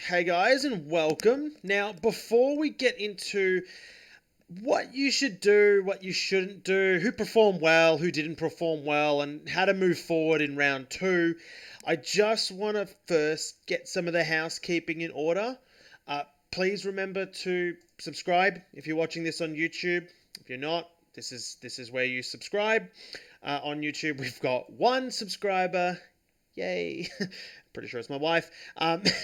Hey guys, and welcome. Now, before we get into what you should do, what you shouldn't do, who performed well, who didn't perform well, and how to move forward in round two, I just want to first get some of the housekeeping in order. Please remember to subscribe if you're watching this on YouTube. If you're not, this is where you subscribe. On YouTube, we've got one subscriber. Yay. Pretty sure it's my wife.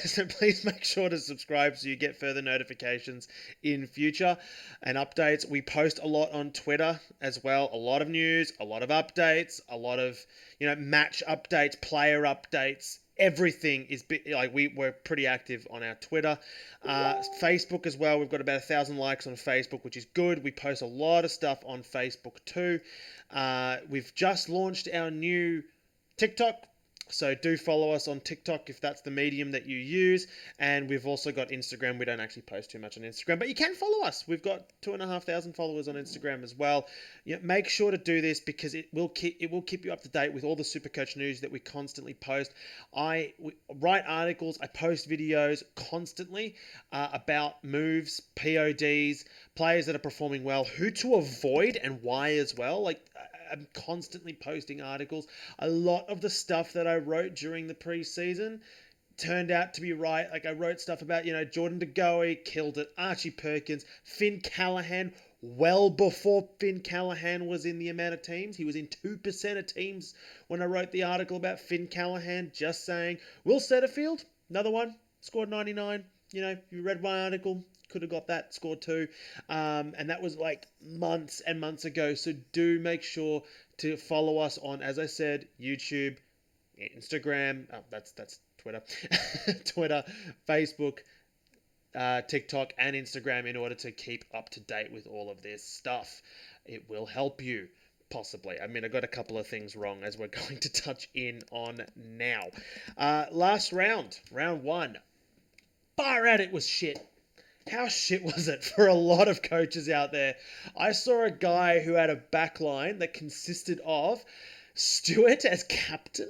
So please make sure to subscribe so you get further notifications in future and updates. We post a lot on Twitter as well. A lot of news, a lot of updates, a lot of, match updates, player updates. Everything is like we're pretty active on our Twitter. Facebook as well. We've got about 1,000 likes on Facebook, which is good. We post a lot of stuff on Facebook too. We've just launched our new TikTok. So do follow us on TikTok if that's the medium that you use. And we've also got Instagram. We don't actually post too much on Instagram, but you can follow us. We've got 2,500 followers on Instagram as well. Make sure to do this because it will keep you up to date with all the SuperCoach news that we constantly post. I write articles. I post videos constantly about moves, PODs, players that are performing well, who to avoid and why as well. I'm constantly posting articles. A lot of the stuff that I wrote during the preseason turned out to be right. Like I wrote stuff about, Jordan De Goey killed it, Archie Perkins, Finn Callahan, well before Finn Callahan was in the amount of teams. He was in 2% of teams when I wrote the article about Finn Callahan, just saying. Will Setterfield, another one, scored 99. You read my article, could have got that, scored 2. And that was like months and months ago. So do make sure to follow us on, as I said, YouTube, Instagram, that's Twitter, Twitter, Facebook, TikTok, and Instagram in order to keep up to date with all of this stuff. It will help you. Possibly. I mean, I got a couple of things wrong as we're going to touch in on now. Last round 1. Far out, it was shit. How shit was it for a lot of coaches out there? I saw a guy who had a backline that consisted of Stewart as captain.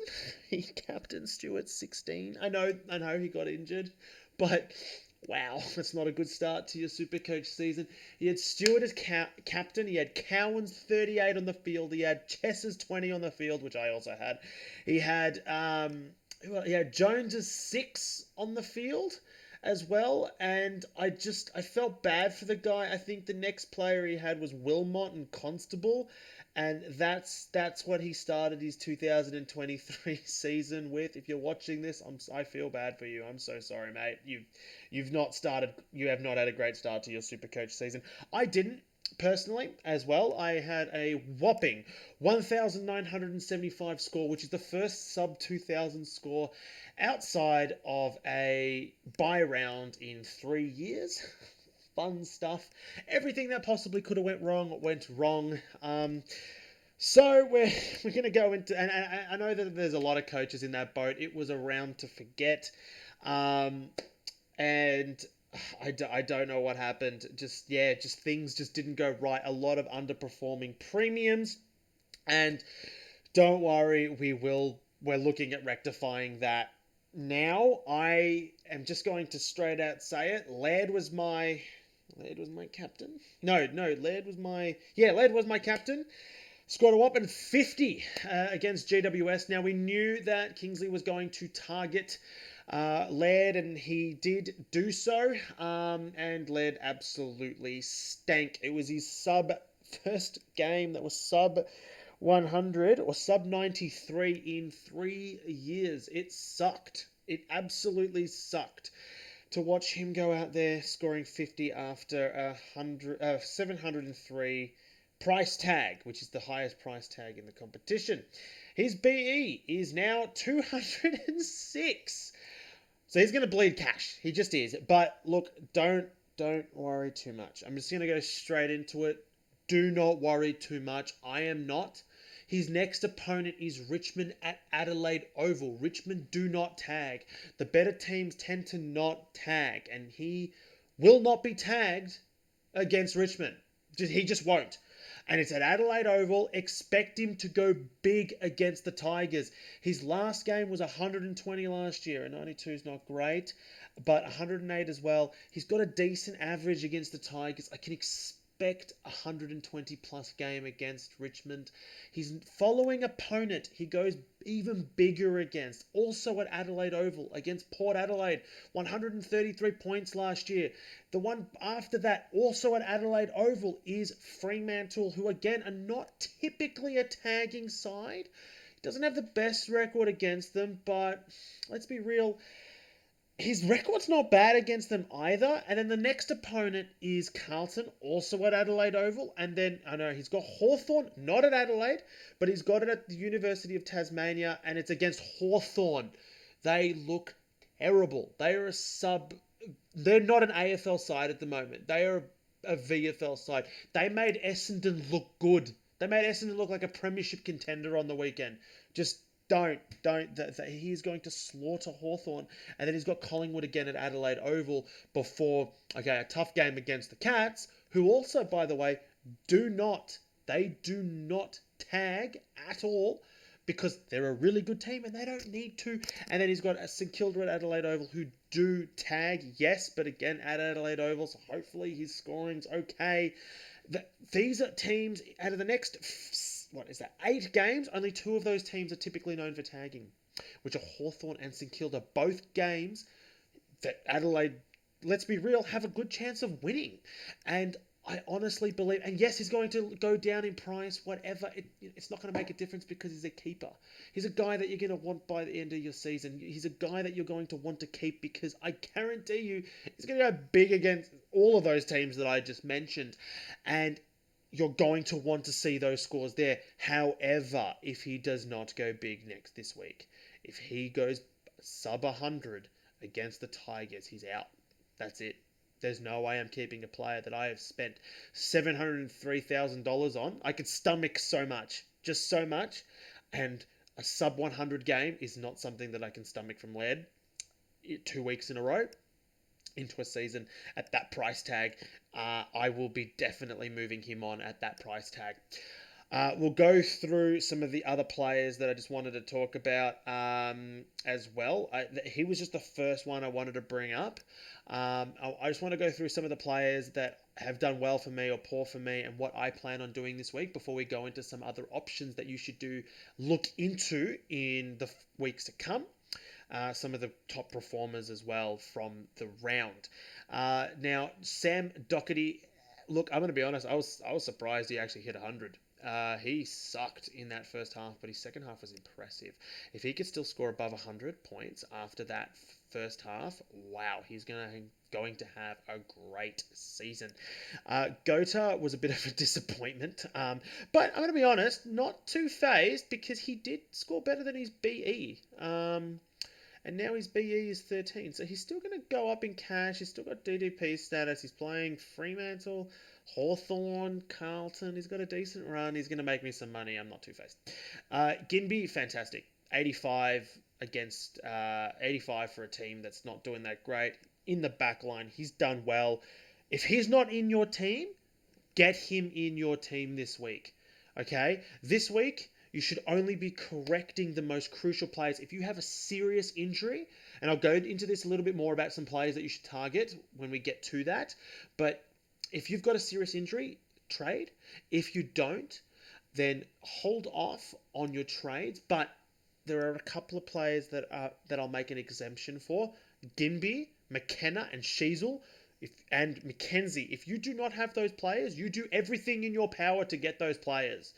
He captained Stewart 16. I know he got injured, but wow, that's not a good start to your Supercoach season. He had Stewart as captain. He had Cowan's 38 on the field. He had Chess's 20 on the field, which I also had. He had Jones's 6 on the field as well, and I felt bad for the guy. I think the next player he had was Wilmot and Constable, and that's what he started his 2023 season with. If you're watching this, I feel bad for you. I'm so sorry, mate. You have not had a great start to your Supercoach season. I didn't. Personally, as well, I had a whopping 1,975 score, which is the first sub 2,000 score outside of a bye round in 3 years. Fun stuff. Everything that possibly could have went wrong. So we're going to go into, and I know that there's a lot of coaches in that boat. It was a round to forget, and I don't know what happened. Just things just didn't go right. A lot of underperforming premiums. And don't worry, we're looking at rectifying that now. I am just going to straight out say it. Laird was my captain. No, Laird was my captain. Scored a whopping 50 against GWS. Now, we knew that Kingsley was going to target Laird, and he did do so. And Laird absolutely stank. It was his first game that was sub 100 or sub 93 in 3 years. It sucked. It absolutely sucked to watch him go out there scoring 50 after 703 price tag, which is the highest price tag in the competition. His BE is now 206. So he's going to bleed cash. He just is. But look, don't worry too much. I'm just going to go straight into it. Do not worry too much. I am not. His next opponent is Richmond at Adelaide Oval. Richmond do not tag. The better teams tend to not tag. And he will not be tagged against Richmond. He just won't. And it's at Adelaide Oval. Expect him to go big against the Tigers. His last game was 120 last year, and 92 is not great. but 108 as well. He's got a decent average against the Tigers. I can expect a 120 plus game against Richmond. His following opponent, he goes even bigger against. Also at Adelaide Oval against Port Adelaide, 133 points last year. The one after that, also at Adelaide Oval, is Fremantle, who again are not typically a tagging side. He doesn't have the best record against them, but let's be real, his record's not bad against them either. And then the next opponent is Carlton, also at Adelaide Oval. And then, I know, he's got Hawthorn, not at Adelaide, but he's got it at the University of Tasmania, and it's against Hawthorn. They look terrible. They are a sub... They're not an AFL side at the moment. They are a VFL side. They made Essendon look good. They made Essendon look like a premiership contender on the weekend. Just don't. He's going to slaughter Hawthorn. And then he's got Collingwood again at Adelaide Oval before, okay, a tough game against the Cats, who also, by the way, do not tag at all because they're a really good team and they don't need to. And then he's got St Kilda at Adelaide Oval who do tag, yes, but again at Adelaide Oval, so hopefully his scoring's okay. These are teams out of the next, 8 games, only 2 of those teams are typically known for tagging, which are Hawthorn and St Kilda. Both games that Adelaide, let's be real, have a good chance of winning. And I honestly believe, and yes, he's going to go down in price, whatever. It's not going to make a difference because he's a keeper. He's a guy that you're going to want by the end of your season. He's a guy that you're going to want to keep because I guarantee you he's going to go big against all of those teams that I just mentioned. And you're going to want to see those scores there. However, if he does not go big this week, if he goes sub 100 against the Tigers, he's out. That's it. There's no way I'm keeping a player that I have spent $703,000 on. I could stomach so much, just so much, and a sub 100 game is not something that I can stomach from Laird 2 weeks in a row into a season at that price tag. I will be definitely moving him on at that price tag. We'll go through some of the other players that I just wanted to talk about as well. He was just the first one I wanted to bring up. I just want to go through some of the players that have done well for me or poor for me and what I plan on doing this week before we go into some other options that you should look into in the weeks to come. Some of the top performers as well from the round. Now, Sam Doherty, look, I'm going to be honest, I was surprised he actually hit 100. He sucked in that first half, but his second half was impressive. If he could still score above 100 points after that first half, wow, he's going to have a great season. Gota was a bit of a disappointment, but I'm going to be honest, not too phased because he did score better than his BE. And now his BE is 13, so he's still going to go up in cash. He's still got DDP status. He's playing Fremantle, Hawthorn, Carlton. He's got a decent run. He's going to make me some money. I'm not too phased. Ginbey, fantastic. 85 against 85 for a team that's not doing that great. In the back line, he's done well. If he's not in your team, get him in your team this week. Okay? This week, you should only be correcting the most crucial players. If you have a serious injury, and I'll go into this a little bit more about some players that you should target when we get to that, but if you've got a serious injury, trade. If you don't, then hold off on your trades. But there are a couple of players that I'll make an exemption for. Ginbey, McKenna, and Sheasel, and McKenzie. If you do not have those players, you do everything in your power to get those players.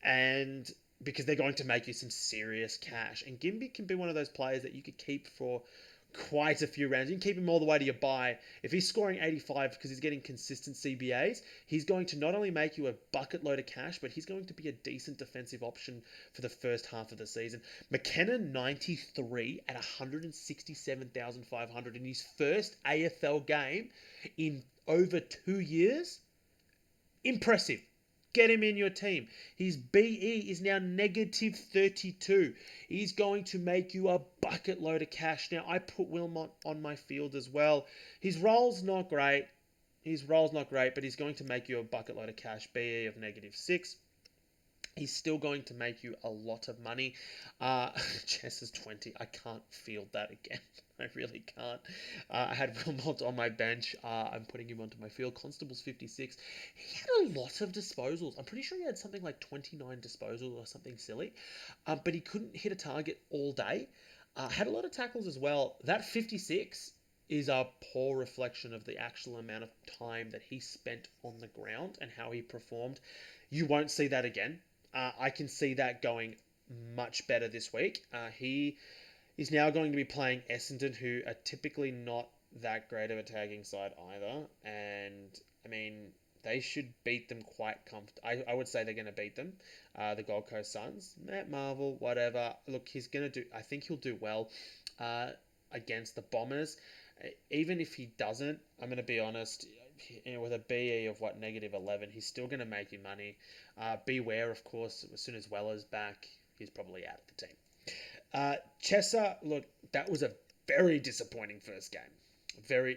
And because they're going to make you some serious cash. And Ginbey can be one of those players that you could keep for quite a few rounds. You can keep him all the way to your buy. If he's scoring 85 because he's getting consistent CBAs, he's going to not only make you a bucket load of cash, but he's going to be a decent defensive option for the first half of the season. McKenna, 93 at 167,500 in his first AFL game in over 2 years. Impressive. Get him in your team. His BE is now negative 32. He's going to make you a bucket load of cash. Now, I put Wilmot on my field as well. His role's not great. But he's going to make you a bucket load of cash. BE of negative 6. He's still going to make you a lot of money. Chess is 20. I can't field that again. I really can't. I had Wilmot on my bench. I'm putting him onto my field. Constable's 56. He had a lot of disposals. I'm pretty sure he had something like 29 disposals or something silly. But he couldn't hit a target all day. Had a lot of tackles as well. That 56 is a poor reflection of the actual amount of time that he spent on the ground and how he performed. You won't see that again. I can see that going much better this week. He is now going to be playing Essendon, who are typically not that great of a tagging side either. And, I mean, they should beat them quite comfortably. I would say they're going to beat them, the Gold Coast Suns. Matt Marvel, whatever. Look, he's going to do... I think he'll do well against the Bombers. Even if he doesn't, I'm going to be honest, with a BE of -11, he's still going to make you money. Beware, of course, as soon as Weller's back, he's probably out of the team. Chesser, look, that was a very disappointing first game.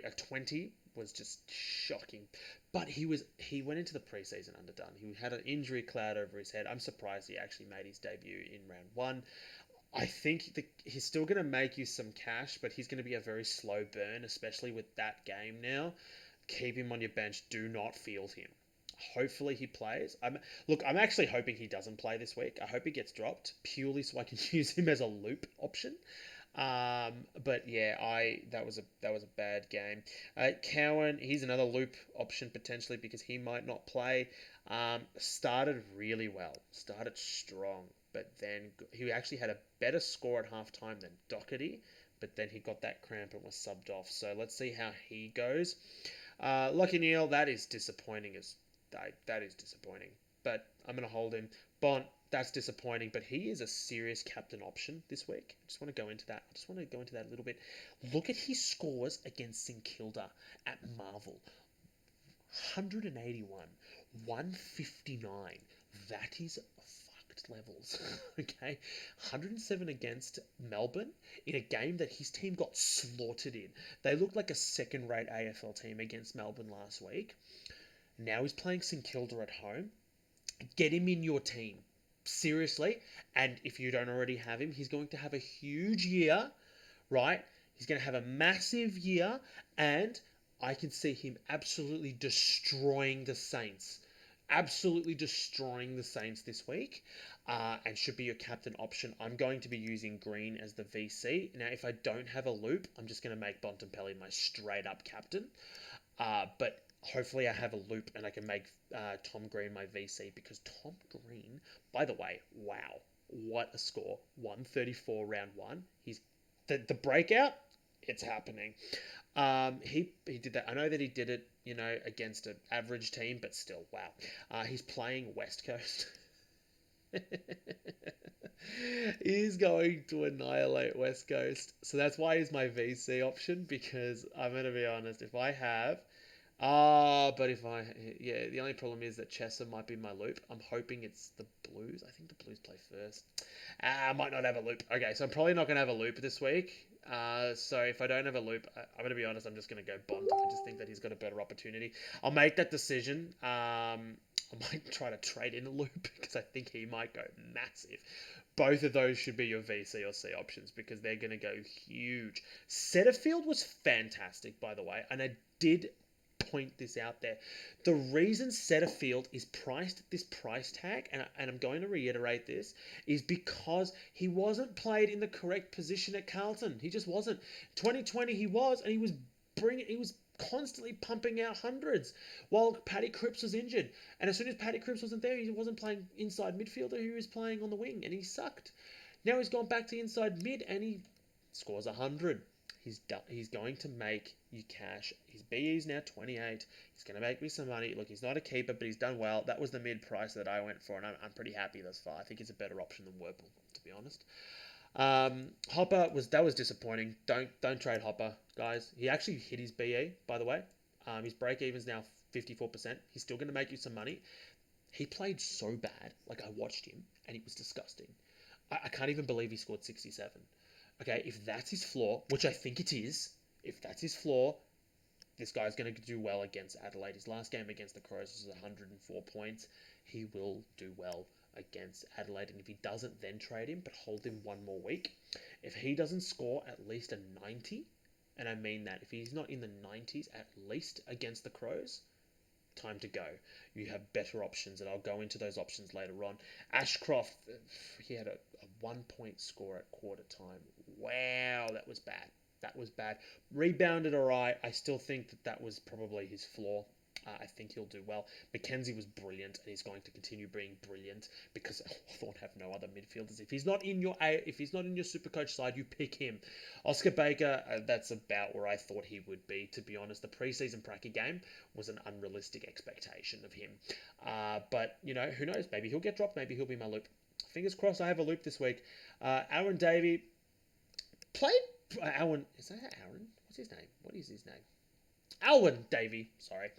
A 20 was just shocking. But he went into the preseason underdone. He had an injury cloud over his head. I'm surprised he actually made his debut in round one. I think he's still going to make you some cash, but he's going to be a very slow burn, especially with that game now. Keep him on your bench. Do not field him. Hopefully he plays. I'm actually hoping he doesn't play this week. I hope he gets dropped purely so I can use him as a loop option. But yeah, that was a bad game. Cowan, he's another loop option potentially because he might not play. Started really well, started strong, but then he actually had a better score at halftime than Doherty. But then he got that cramp and was subbed off. So let's see how he goes. Lucky Neal, that is disappointing that is disappointing. But I'm going to hold him. Bont, that's disappointing, but he is a serious captain option this week. I just want to go into that. A little bit. Look at his scores against St Kilda at Marvel. 181, 159. That is fucked levels. Okay? 107 against Melbourne in a game that his team got slaughtered in. They looked like a second-rate AFL team against Melbourne last week. Now he's playing St Kilda at home. Get him in your team. Seriously. And if you don't already have him, he's going to have a huge year, right? He's going to have a massive year, and I can see him absolutely destroying the Saints. Absolutely destroying the Saints this week, and should be your captain option. I'm going to be using Green as the VC. Now, if I don't have a loop, I'm just going to make Bontempelli my straight-up captain. But hopefully I have a loop and I can make Tom Green my VC, because Tom Green, by the way, wow, what a score. 134 round one. He's the breakout, it's happening. He did that. I know that he did it, against an average team, but still, wow. He's playing West Coast. He's going to annihilate West Coast. So that's why he's my VC option, because I'm going to be honest, if I have... the only problem is that Chesser might be my loop. I'm hoping it's the Blues. I think the Blues play first. I might not have a loop. Okay, so I'm probably not going to have a loop this week. So if I don't have a loop, I'm going to be honest, I'm just going to go Bond. I just think that he's got a better opportunity. I'll make that decision. I might try to trade in a loop because I think he might go massive. Both of those should be your VC or C options because they're going to go huge. Setterfield was fantastic, by the way, and I did point this out there. The reason Setterfield is priced at this price tag, and I'm going to reiterate this, is because he wasn't played in the correct position at Carlton. He just wasn't. 2020 he was, and he was constantly pumping out hundreds while Paddy Cripps was injured. And as soon as Paddy Cripps wasn't there, he wasn't playing inside midfielder, he was playing on the wing, and he sucked. Now he's gone back to inside mid, and he scores 100. He's going to make you cash. His BE is now 28. He's going to make me some money. Look, he's not a keeper, but he's done well. That was the mid price that I went for, and I'm pretty happy thus far. I think it's a better option than Werple, to be honest. Hopper was disappointing. Don't trade Hopper, guys. He actually hit his BE, by the way. His break even's now 54%. He's still going to make you some money. He played so bad. Like, I watched him, and he was disgusting. I can't even believe he scored 67. Okay, if that's his floor, which I think it is, if that's his floor, this guy's going to do well against Adelaide. His last game against the Crows was 104 points. He will do well against Adelaide, and if he doesn't, then trade him, but hold him one more week. If he doesn't score at least a 90, and I mean that, if he's not in the 90s at least against the Crows, time to go. You have better options, and I'll go into those options later on. Ashcroft, he had a 1 point score at quarter time. Wow, that was bad. That was bad. Rebounded all right. I still think that was probably his flaw. I think he'll do well. Mackenzie was brilliant, and he's going to continue being brilliant because Hawthorn have no other midfielders. If he's not in your SuperCoach side, you pick him. Oscar Baker, that's about where I thought he would be. To be honest, the preseason Pracky game was an unrealistic expectation of him. But who knows? Maybe he'll get dropped. Maybe he'll be my loop. Fingers crossed. I have a loop this week. Aaron Davey played. Aaron, is that Aaron? What's his name? What is his name? Alwyn Davey, sorry.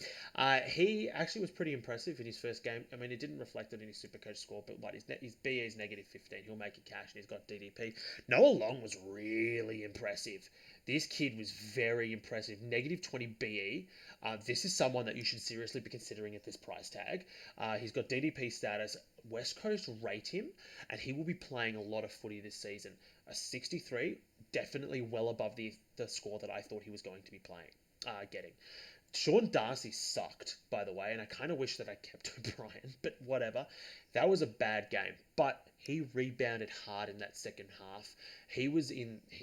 He actually was pretty impressive in his first game. I mean, it didn't reflect it in his Supercoach score, but his BE is negative 15. He'll make it cash, and he's got DDP. Noah Long was really impressive. This kid was very impressive. Negative 20 BE. This is someone that you should seriously be considering at this price tag. He's got DDP status. West Coast rate him, and he will be playing a lot of footy this season. A 63, definitely well above the score that I thought he was going to be playing. Getting. Sean Darcy sucked, by the way, and I kind of wish that I kept O'Brien, but whatever. That was a bad game, but he rebounded hard in that second half. He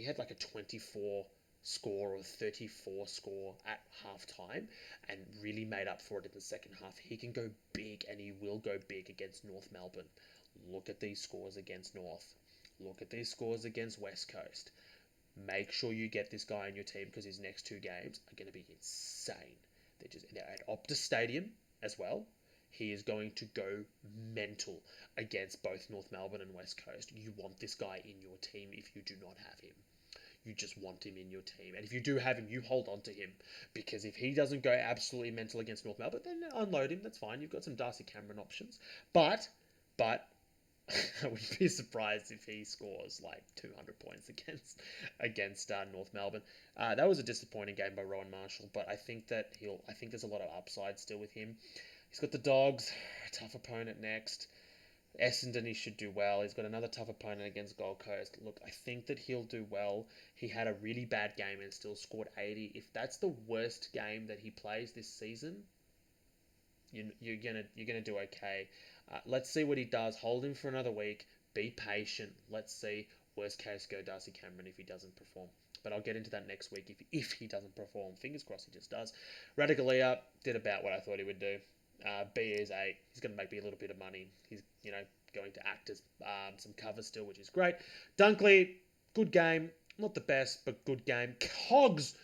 had like a 24 score or 34 score at halftime and really made up for it in the second half. He can go big, and he will go big against North Melbourne. Look at these scores against North. Look at these scores against West Coast. Make sure you get this guy in your team because his next 2 games are going to be insane. They're at Optus Stadium as well. He is going to go mental against both North Melbourne and West Coast. You want this guy in your team if you do not have him. You just want him in your team. And if you do have him, you hold on to him. Because if he doesn't go absolutely mental against North Melbourne, then unload him. That's fine. You've got some Darcy Cameron options. But I wouldn't be surprised if he scores like 200 points against North Melbourne. That was a disappointing game by Rowan Marshall, but I think there's a lot of upside still with him. He's got the Dogs, tough opponent next. Essendon, he should do well. He's got another tough opponent against Gold Coast. Look, I think that he'll do well. He had a really bad game and still scored 80. If that's the worst game that he plays this season, you're gonna do okay. Let's see what he does. Hold him for another week. Be patient. Let's see. Worst case, go Darcy Cameron if he doesn't perform. But I'll get into that next week if he doesn't perform. Fingers crossed he just does. Radicalia did about what I thought he would do. BE is 8. He's going to make me a little bit of money. He's going to act as some cover still, which is great. Dunkley, good game. Not the best, but good game. Cogs.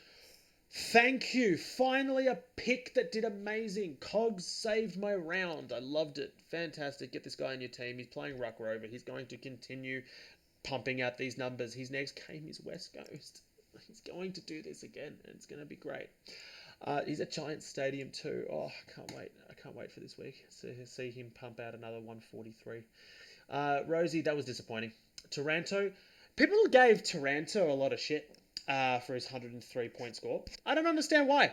Thank you. Finally, a pick that did amazing. Cogs saved my round. I loved it. Fantastic. Get this guy in your team. He's playing Ruck Rover. He's going to continue pumping out these numbers. His next game is West Coast. He's going to do this again, and it's going to be great. He's at Giants Stadium too. Oh, I can't wait. I can't wait for this week. See him pump out another 143. Rosie, that was disappointing. Taranto. People gave Taranto a lot of shit. For his 103-point score. I don't understand why.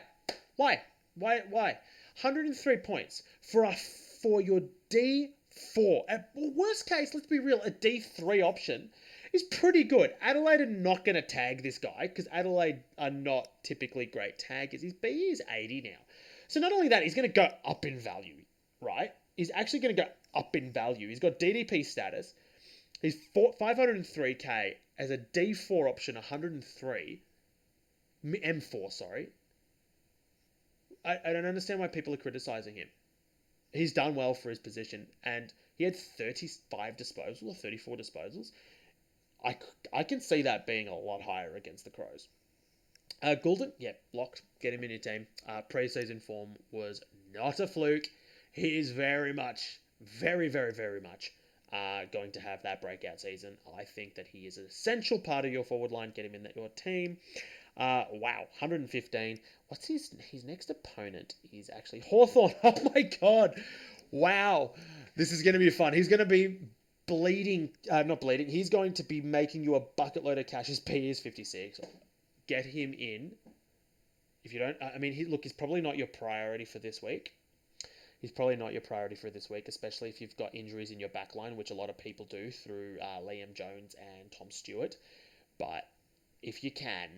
Why? 103 points for your D4. At worst case, let's be real, a D3 option is pretty good. Adelaide are not going to tag this guy because Adelaide are not typically great taggers. His BE is 80 now. So not only that, he's going to go up in value, right? He's actually going to go up in value. He's got DDP status. He's 503k as a D4 option, 103. M4, sorry. I don't understand why people are criticizing him. He's done well for his position, and he had 35 disposals or 34 disposals. I can see that being a lot higher against the Crows. Goulden, yeah, locked. Get him in your team. Pre-season form was not a fluke. He is very, very, very much going to have that breakout season. I think that he is an essential part of your forward line. Get him in your team. Wow, 115. What's his next opponent? Is actually Hawthorn. Oh my god. Wow. This is going to be fun. He's going to be not bleeding. He's going to be making you a bucket load of cash. His P is 56. Get him in. If you don't, he's probably not your priority for this week. He's probably not your priority for this week, especially if you've got injuries in your back line, which a lot of people do through Liam Jones and Tom Stewart. But if you can,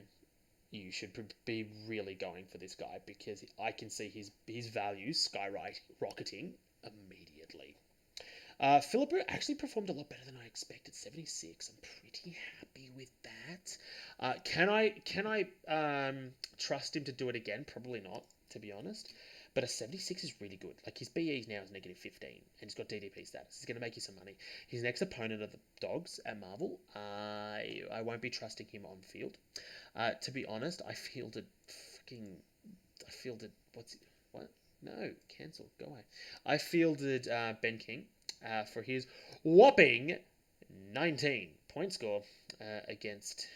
you should be really going for this guy because I can see his value skyrocketing immediately. Philippa actually performed a lot better than I expected. 76. I'm pretty happy with that. Can I trust him to do it again? Probably not, to be honest. But a 76 is really good. Like his BE now is -15, and he's got DDP status. He's going to make you some money. His next opponent are the Dogs at Marvel. I won't be trusting him on field. To be honest, I fielded what? No, cancel. Go away. I fielded Ben King for his whopping 19 point score against.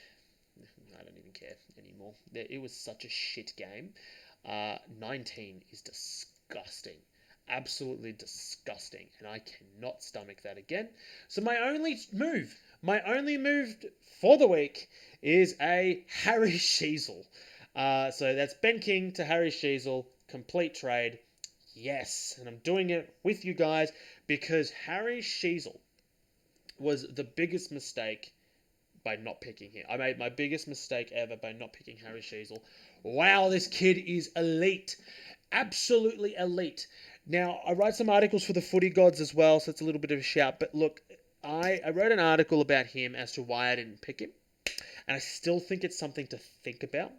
I don't even care anymore. It was such a shit game. 19 is disgusting. Absolutely disgusting. And I cannot stomach that again. So my only move for the week is a Harry Sheezel. So that's Ben King to Harry Sheezel. Complete trade. Yes. And I'm doing it with you guys because Harry Sheezel was the biggest mistake by not picking him. I made my biggest mistake ever by not picking Harry Sheezel. Wow, this kid is elite. Absolutely elite. Now, I write some articles for the Footy Gods as well, so it's a little bit of a shout. But look, I wrote an article about him as to why I didn't pick him. And I still think it's something to think about.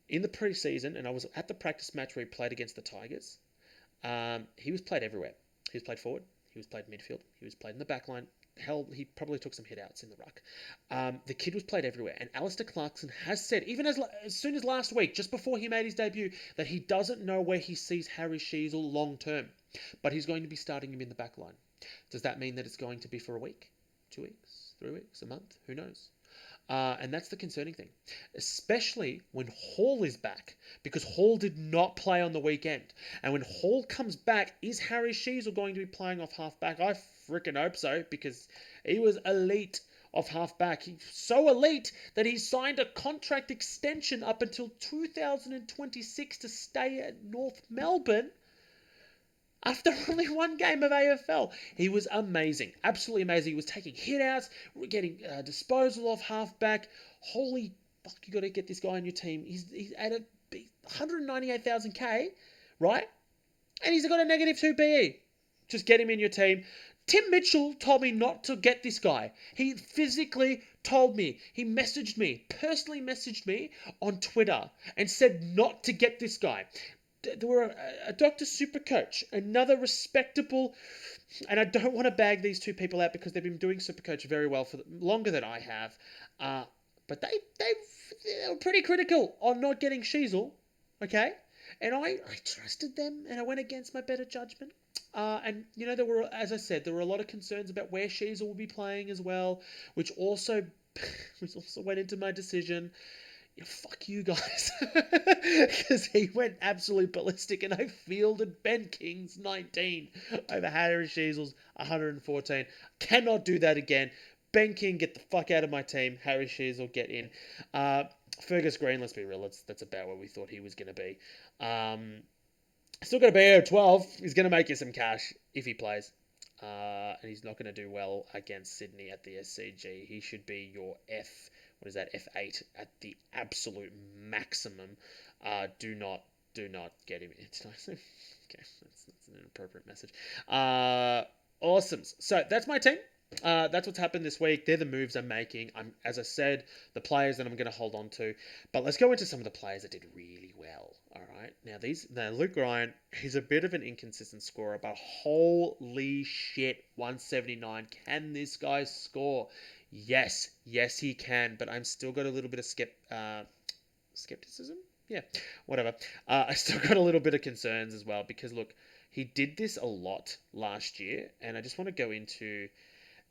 In the preseason, and I was at the practice match where he played against the Tigers, he was played everywhere. He was played forward. He was played midfield. He was played in the back line. Hell, he probably took some hit outs in the ruck. The kid was played everywhere. And Alistair Clarkson has said, even as soon as last week, just before he made his debut, that he doesn't know where he sees Harry Sheezel long term. But he's going to be starting him in the back line. Does that mean that it's going to be for a week? 2 weeks? 3 weeks? A month? Who knows? And that's the concerning thing, especially when Hall is back, because Hall did not play on the weekend. And when Hall comes back, is Harry Sheezel going to be playing off half-back? I freaking hope so, because he was elite off half-back. He's so elite that he signed a contract extension up until 2026 to stay at North Melbourne. After only one game of AFL, he was amazing, absolutely amazing. He was taking hit-outs, getting disposal off halfback. Holy fuck, you got to get this guy on your team. He's at 198,000k, right? And he's got a -2 BE. Just get him in your team. Tim Mitchell told me not to get this guy. He physically told me. He messaged me, personally messaged me on Twitter and said not to get this guy. There were a Dr. SuperCoach, another respectable, and I don't want to bag these two people out because they've been doing SuperCoach very well for longer than I have, but they were pretty critical on not getting Sheezel, okay? And I trusted them, and I went against my better judgment. And, you know, as I said, there were a lot of concerns about where Sheezel will be playing as well, which also went into my decision. Yeah, fuck you guys, because he went absolutely ballistic, and I fielded Ben King's 19 over Harry Sheezel's 114. Cannot do that again. Ben King, get the fuck out of my team. Harry Sheezel, get in. Fergus Green, let's be real, that's about where we thought he was going to be. Still got to be here at 12. He's going to make you some cash if he plays. And he's not going to do well against Sydney at the SCG. He should be your F8 at the absolute maximum. Do not get him. It's nice. Okay, that's an inappropriate message. Awesome. So that's my team. That's what's happened this week. They're the moves I'm making. As I said, the players that I'm going to hold on to. But let's go into some of the players that did really well. All right. Now Luke Ryan, he's a bit of an inconsistent scorer, but holy shit, 179. Can this guy score? Yes, he can. But I'm still got a little bit of skepticism. Yeah, whatever. I still got a little bit of concerns as well because look, he did this a lot last year, and I just want to go into.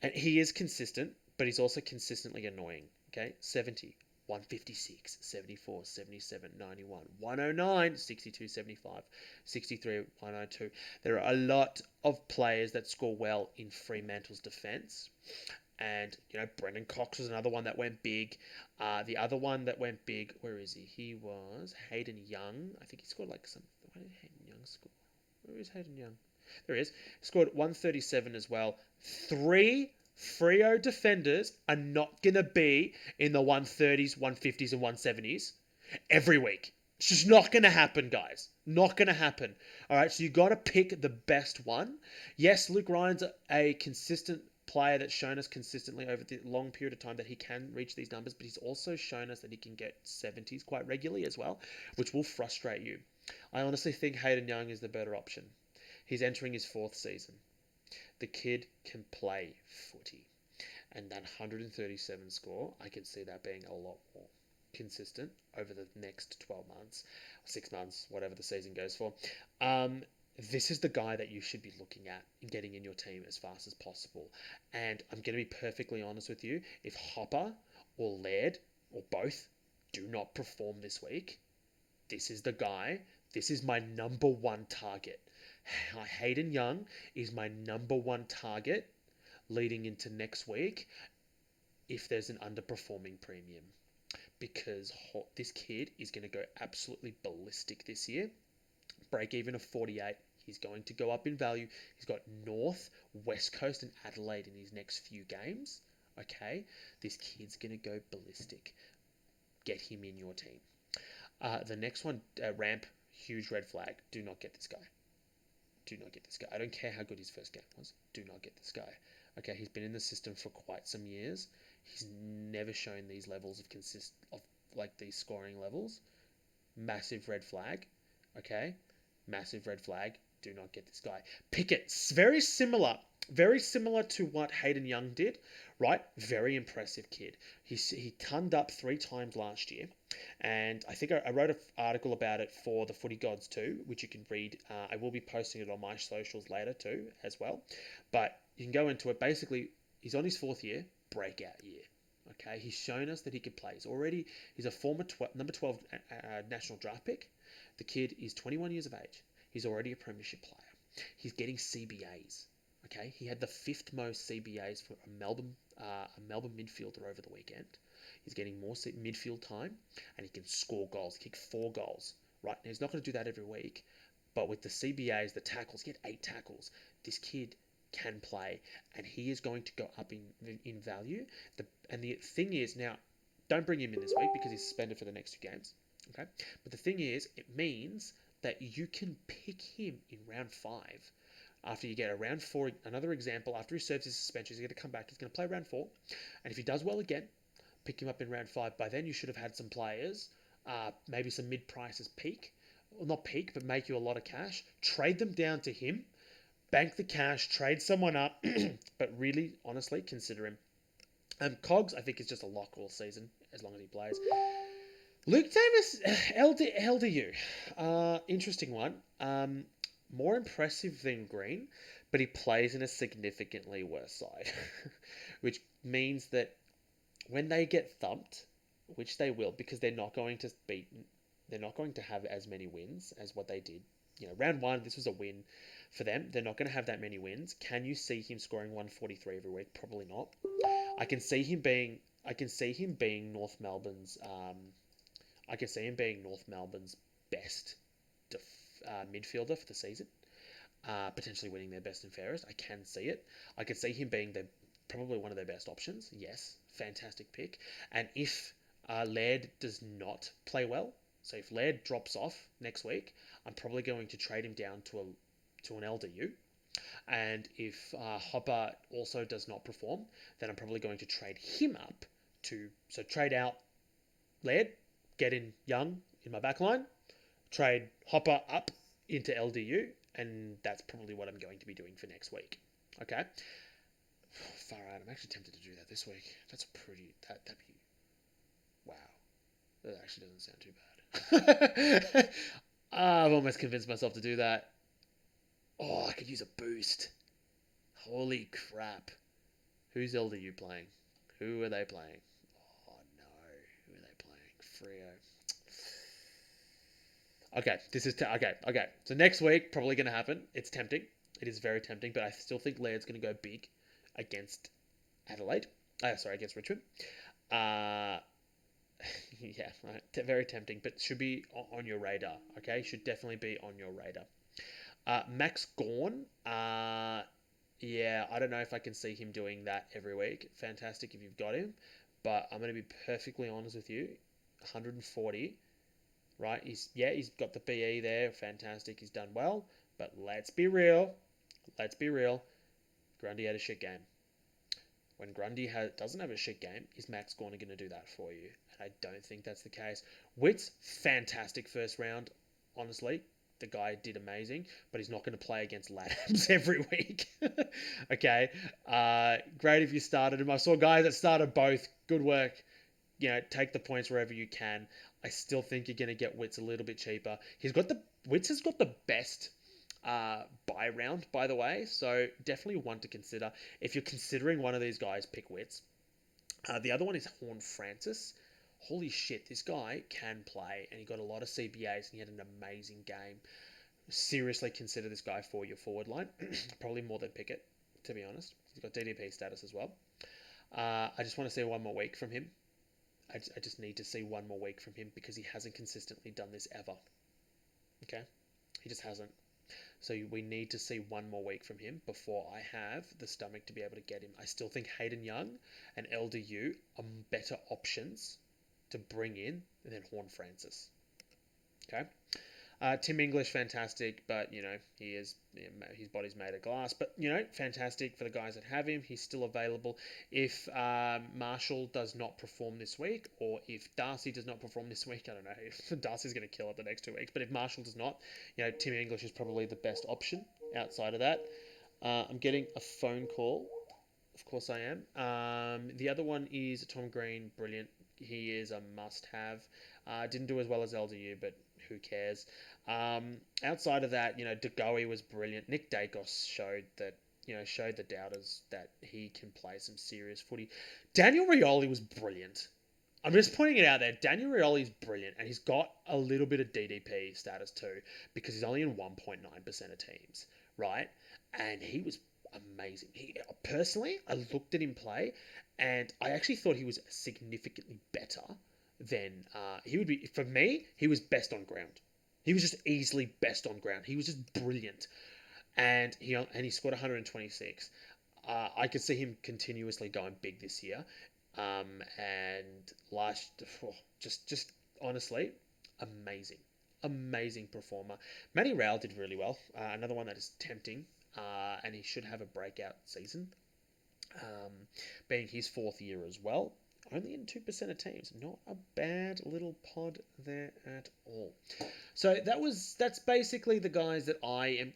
And he is consistent, but he's also consistently annoying. Okay, 70, 156, 74, 77, 91, 109, 62, 75, 63, 102. There are a lot of players that score well in Fremantle's defense. And, you know, Brendan Cox was another one that went big. The other one that went big, where is he? He was Hayden Young. I think he scored like some... Why did Hayden Young score? Where is Hayden Young? There he is. He scored 137 as well. 3 Freo defenders are not going to be in the 130s, 150s, and 170s every week. It's just not going to happen, guys. Not going to happen. All right, so you got to pick the best one. Yes, Luke Ryan's a consistent player that's shown us consistently over the long period of time that he can reach these numbers, but he's also shown us that he can get 70s quite regularly as well, which will frustrate you. I honestly think Hayden Young is the better option. He's entering his 4th season. The kid can play footy. And that 137 score, I can see that being a lot more consistent over the next 12 months, 6 months, whatever the season goes for. This is the guy that you should be looking at and getting in your team as fast as possible. And I'm going to be perfectly honest with you. If Hopper or Laird or both do not perform this week, this is the guy. This is my number one target. Hayden Young is my number one target leading into next week if there's an underperforming premium, because this kid is going to go absolutely ballistic this year. Break even of 48. He's going to go up in value. He's got North, West Coast, and Adelaide in his next few games. Okay, this kid's going to go ballistic. Get him in your team. The next one, Ramp, huge red flag. Do not get this guy. Do not get this guy. I don't care how good his first game was. Do not get this guy. Okay, he's been in the system for quite some years. He's never shown these levels of like these scoring levels. Massive red flag. Okay, massive red flag. Do not get this guy. Pickett's very similar to what Hayden Young did, right? Very impressive kid. He turned up 3 times last year, and I think I wrote an article about it for the Footy Gods too, which you can read. I will be posting it on my socials later too, as well. But you can go into it. Basically, he's on his 4th year, breakout year. Okay, he's shown us that he can play. He's a former number 12 national draft pick. The kid is 21 years of age. He's already a premiership player. He's getting CBAs. Okay, he had the 5th most CBAs for a Melbourne midfielder over the weekend. He's getting more midfield time, and he can score goals, kick 4 goals. Right, now he's not going to do that every week, but with the CBAs, the tackles, get 8 tackles. This kid can play, and he is going to go up in value. And the thing is, now, don't bring him in this week because he's suspended for the next 2 games. Okay, but the thing is, it means that you can pick him in round 5. After you get a round 4, another example, after he serves his suspension, he's going to come back, he's going to play round 4, and if he does well again, pick him up in round 5. By then, you should have had some players, maybe some mid-prices peak, well, not peak, but make you a lot of cash, trade them down to him, bank the cash, trade someone up, but really, honestly, consider him. Cogs, I think, is just a lock all season, as long as he plays. Luke Davis, LDU, interesting one. More impressive than Green, but he plays in a significantly worse side, which means that when they get thumped, which they will, because they're not going to have as many wins as what they did. You know, round 1, this was a win for them. They're not going to have that many wins. Can you see him scoring 143 every week? Probably not. I can see him being North Melbourne's. I can see him being North Melbourne's best midfielder for the season, potentially winning their best and fairest. I can see it. I can see him being probably one of their best options. Yes, fantastic pick. And if Laird does not play well, so if Laird drops off next week, I'm probably going to trade him down to an LDU. And if Hopper also does not perform, then I'm probably going to trade him up trade out Laird, get in Young in my backline, trade Hopper up into LDU, and that's probably what I'm going to be doing for next week. Okay? Far out. I'm actually tempted to do that this week. That'd be... Wow. That actually doesn't sound too bad. I've almost convinced myself to do that. Oh, I could use a boost. Holy crap. Who's LDU playing? Who are they playing? Oh, no. Who are they playing? Freo. Okay, okay. So next week, probably going to happen. It's tempting. It is very tempting, but I still think Laird's going to go big against Adelaide. Against Richmond. Yeah, right. Very tempting, but should be on your radar. Okay, should definitely be on your radar. Max Gawn. Yeah, I don't know if I can see him doing that every week. Fantastic if you've got him, but I'm going to be perfectly honest with you. 140, right? He's got the BE there. Fantastic. He's done well, but let's be real. Let's be real. Grundy had a shit game. When doesn't have a shit game, is Max Gorner going to do that for you? And I don't think that's the case. Witt's fantastic first round, honestly. The guy did amazing, but he's not going to play against Labs every week. Okay. Great if you started him. I saw guys that started both. Good work. Take the points wherever you can. I still think you're going to get Wits a little bit cheaper. Wits has got the best buy round, by the way, so definitely one to consider. If you're considering one of these guys, pick Wits. The other one is Horn Francis. Holy shit, this guy can play, and he got a lot of CBAs, and he had an amazing game. Seriously consider this guy for your forward line. Probably more than Pickett, to be honest. He's got DDP status as well. I just want to see one more week from him. I just need to see one more week from him because he hasn't consistently done this ever. Okay? He just hasn't. So we need to see one more week from him before I have the stomach to be able to get him. I still think Hayden Young and LDU are better options to bring in than Horn Francis. Okay? Tim English, fantastic, but his body's made of glass. But fantastic for the guys that have him. He's still available. If Marshall does not perform this week, or if Darcy does not perform this week, I don't know if Darcy's going to kill it the next 2 weeks. But if Marshall does not, Tim English is probably the best option. Outside of that, I'm getting a phone call. Of course I am. The other one is Tom Green, brilliant. He is a must-have. Didn't do as well as LDU, but who cares? Outside of that, DeGoey was brilliant. Nick Dacos showed the doubters that he can play some serious footy. Daniel Rioli was brilliant. I'm just pointing it out there. Daniel Rioli is brilliant, and he's got a little bit of DDP status too, because he's only in 1.9% of teams, right? And he was amazing. Personally, I looked at him play, and I actually thought he was significantly better than he would be. For me, he was best on ground. He was just easily best on ground. He was just brilliant, and he scored 126. I could see him continuously going big this year, and just honestly, amazing, amazing performer. Matty Rowell did really well. Another one that is tempting, and he should have a breakout season, being his 4th year as well. Only in 2% of teams. Not a bad little pod there at all. So that's basically the guys that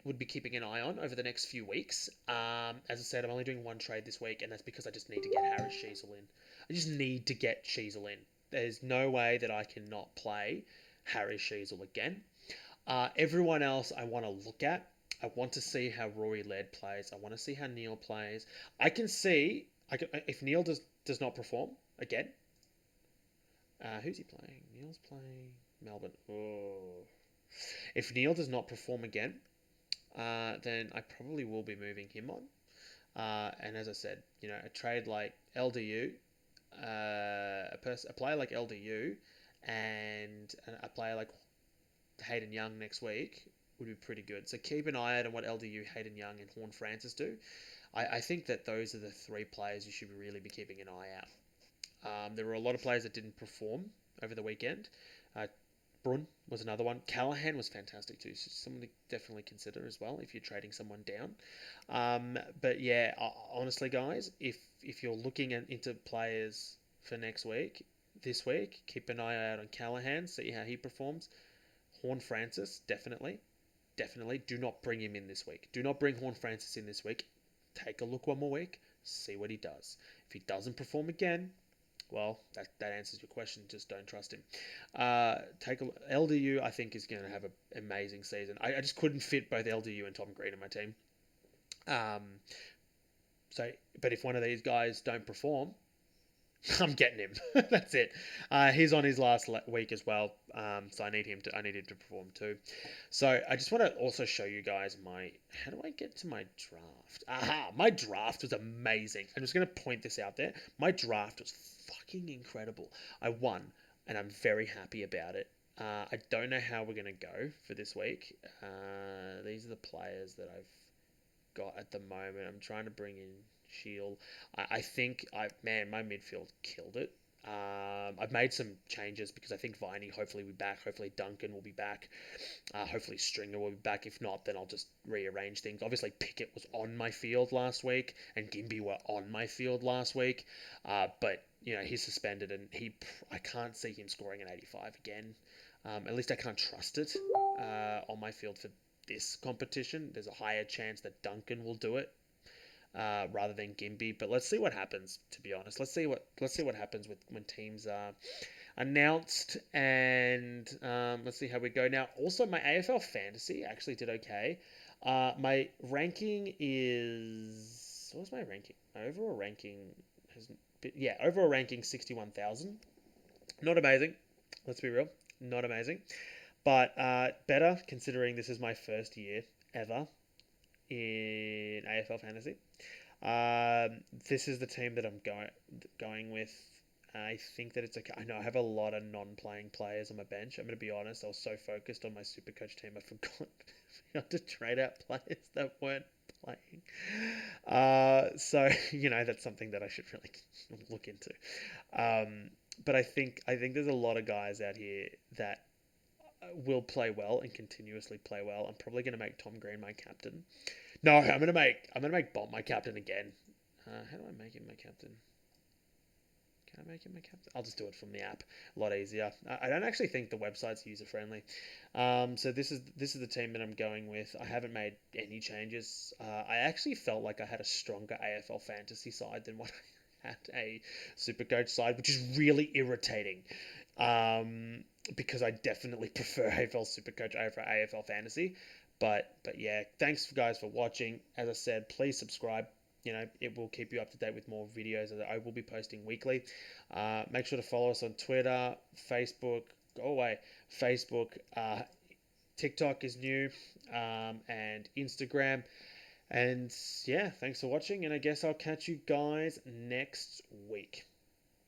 would be keeping an eye on over the next few weeks. As I said, I'm only doing one trade this week, and that's because I just need to get Harris Sheasel in. I just need to get Sheasel in. There's no way that I cannot play Harry Sheasel again. Everyone else I want to look at. I want to see how Rory Laird plays. I want to see how Neil plays. I can see if Neil does not perform again. Who's he playing? Neil's playing Melbourne. Oh. If Neil does not perform again, then I probably will be moving him on. And as I said, a trade like LDU, a player like LDU, and a player like Hayden Young next week would be pretty good. So keep an eye out on what LDU, Hayden Young, and Horn Francis do. I think that those are the 3 players you should really be keeping an eye out. There were a lot of players that didn't perform over the weekend. Brun was another one. Callahan was fantastic too. So someone to definitely consider as well if you're trading someone down. But yeah, honestly, guys, if you're looking into players for this week, keep an eye out on Callahan, see how he performs. Horn Francis, definitely. Do not bring him in this week. Do not bring Horn Francis in this week. Take a look one more week, see what he does. If he doesn't perform again, well, that answers your question. Just don't trust him. LDU, I think, is going to have an amazing season. I just couldn't fit both LDU and Tom Green in my team. But if one of these guys don't perform, I'm getting him. That's it. He's on his last week as well, so I need him to perform too. So I just want to also show you guys how do I get to my draft? Aha! My draft was amazing. I'm just going to point this out there. My draft was fucking incredible. I won, and I'm very happy about it. I don't know how we're going to go for this week. These are the players that I've got at the moment. I'm trying to bring in Shield. I think my midfield killed it. I've made some changes because I think Viney hopefully will be back. Hopefully Duncan will be back. Hopefully Stringer will be back. If not, then I'll just rearrange things. Obviously Pickett was on my field last week, and Gimby were on my field last week. But he's suspended, and I can't see him scoring an 85 again. At least I can't trust it on my field for this competition. There's a higher chance that Duncan will do it rather than Gimby. But let's see what happens. To be honest, let's see what happens when teams are announced, and let's see how we go. Now, also my AFL fantasy actually did okay. My ranking is what was my ranking? My overall ranking has overall ranking 61,000. Not amazing. Let's be real, not amazing, but better considering this is my first year ever in AFL fantasy. This is the team that I'm going with. I think that it's okay. I know I have a lot of non-playing players on my bench. I'm going to be honest. I was so focused on my SuperCoach team, I forgot to trade out players that weren't playing. So that's something that I should really look into. But I think there's a lot of guys out here that will play well and continuously play well. I'm probably going to make Tom Green my captain. No, I'm gonna make Bolt my captain again. How do I make him my captain? Can I make him my captain? I'll just do it from the app. A lot easier. I don't actually think the website's user friendly. So this is the team that I'm going with. I haven't made any changes. I actually felt like I had a stronger AFL fantasy side than what I had a Supercoach side, which is really irritating. Because I definitely prefer AFL Supercoach over AFL fantasy. But yeah, thanks guys for watching. As I said, please subscribe. It will keep you up to date with more videos that I will be posting weekly. Make sure to follow us on Twitter, Facebook. Go away, Facebook. TikTok is new, and Instagram. And yeah, thanks for watching. And I guess I'll catch you guys next week.